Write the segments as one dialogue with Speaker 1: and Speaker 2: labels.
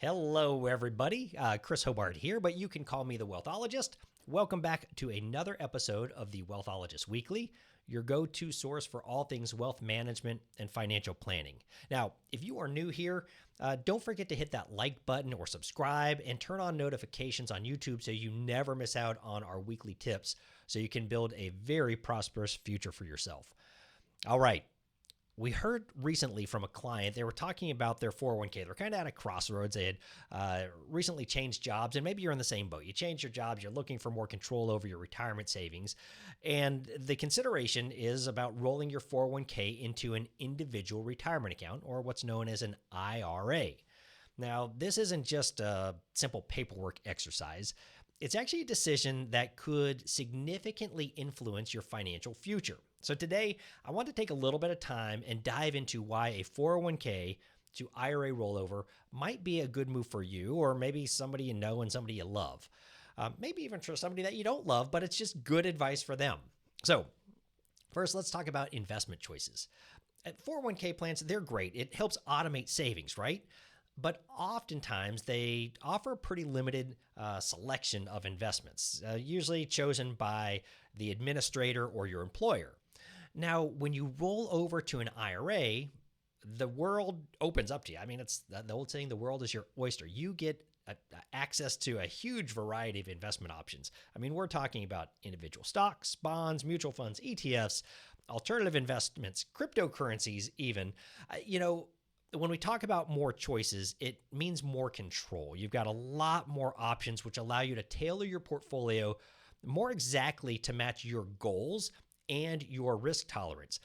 Speaker 1: Hello, everybody. Chris Hobart here, but you can call me the Wealthologist. Welcome back to another episode of the Wealthologist Weekly, your go-to source for all things wealth management and financial planning. Now, if you are new here, don't forget to hit that like button or subscribe and turn on notifications on YouTube so you never miss out on our weekly tips so you can build a very prosperous future for yourself. All right. We heard recently from a client, they were talking about their 401k. They're kind of at a crossroads. They had recently changed jobs, and maybe you're in the same boat. You changed your jobs, you're looking for more control over your retirement savings. And the consideration is about rolling your 401k into an individual retirement account, or what's known as an IRA. Now, this isn't just a simple paperwork exercise. It's actually a decision that could significantly influence your financial future. So today, I want to take a little bit of time and dive into why a 401k to IRA rollover might be a good move for you, or maybe somebody you know and somebody you love. Maybe even for somebody that you don't love, but it's just good advice for them. So first, let's talk about investment choices. At 401k plans, they're great. It helps automate savings, right? But oftentimes they offer a pretty limited selection of investments, usually chosen by the administrator or your employer. Now, when you roll over to an IRA, the world opens up to you. I mean, it's the old saying, the world is your oyster. You get access to a huge variety of investment options. I mean, we're talking about individual stocks, bonds, mutual funds, ETFs, alternative investments, cryptocurrencies even. When we talk about more choices, it means more control. You've got a lot more options, which allow you to tailor your portfolio more exactly to match your goals and your risk tolerance.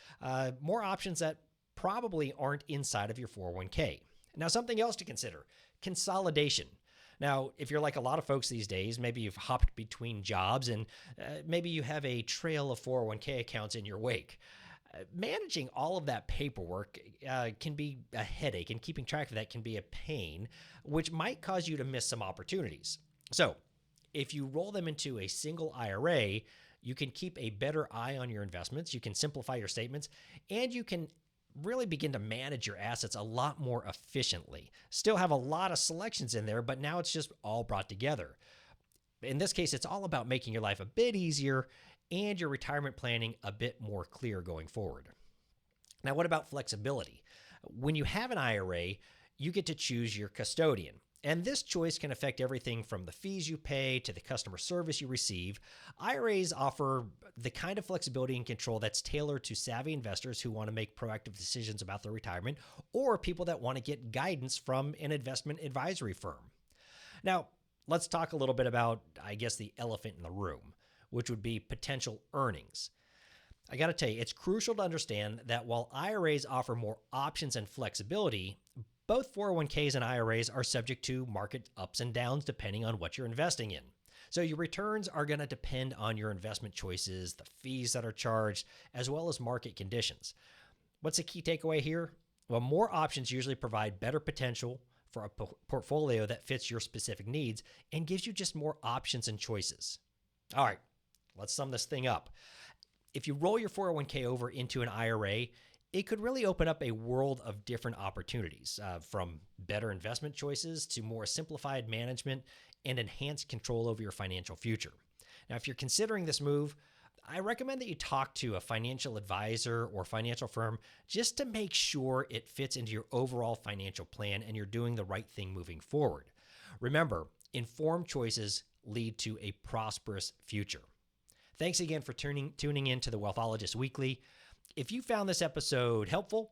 Speaker 1: More options that probably aren't inside of your 401k. Now, something else to consider, consolidation. Now, if you're like a lot of folks these days, maybe you've hopped between jobs and maybe you have a trail of 401k accounts in your wake. Managing all of that paperwork can be a headache, and keeping track of that can be a pain, which might cause you to miss some opportunities. So if you roll them into a single IRA, you can keep a better eye on your investments, you can simplify your statements, and you can really begin to manage your assets a lot more efficiently. Still have a lot of selections in there, but now it's just all brought together. In this case, it's all about making your life a bit easier and your retirement planning a bit more clear going forward. Now, what about flexibility? When you have an IRA, you get to choose your custodian. And this choice can affect everything from the fees you pay to the customer service you receive. IRAs offer the kind of flexibility and control that's tailored to savvy investors who want to make proactive decisions about their retirement, or people that want to get guidance from an investment advisory firm. Now, let's talk a little bit about, the elephant in the room, which would be potential earnings. I got to tell you, it's crucial to understand that while IRAs offer more options and flexibility, both 401ks and IRAs are subject to market ups and downs depending on what you're investing in. So your returns are going to depend on your investment choices, the fees that are charged, as well as market conditions. What's the key takeaway here? Well, more options usually provide better potential for a portfolio that fits your specific needs and gives you just more options and choices. All right, let's sum this thing up. If you roll your 401k over into an IRA, it could really open up a world of different opportunities, from better investment choices to more simplified management and enhanced control over your financial future. Now, if you're considering this move, I recommend that you talk to a financial advisor or financial firm just to make sure it fits into your overall financial plan and you're doing the right thing moving forward. Remember, informed choices lead to a prosperous future. Thanks again for tuning in to the Wealthologist Weekly. If you found this episode helpful,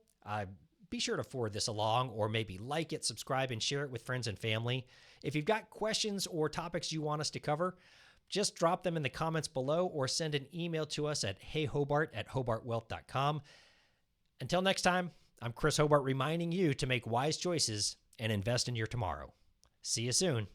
Speaker 1: be sure to forward this along, or maybe like it, subscribe, and share it with friends and family. If you've got questions or topics you want us to cover, just drop them in the comments below or send an email to us at heyhobart@hobartwealth.com. Until next time, I'm Chris Hobart reminding you to make wise choices and invest in your tomorrow. See you soon.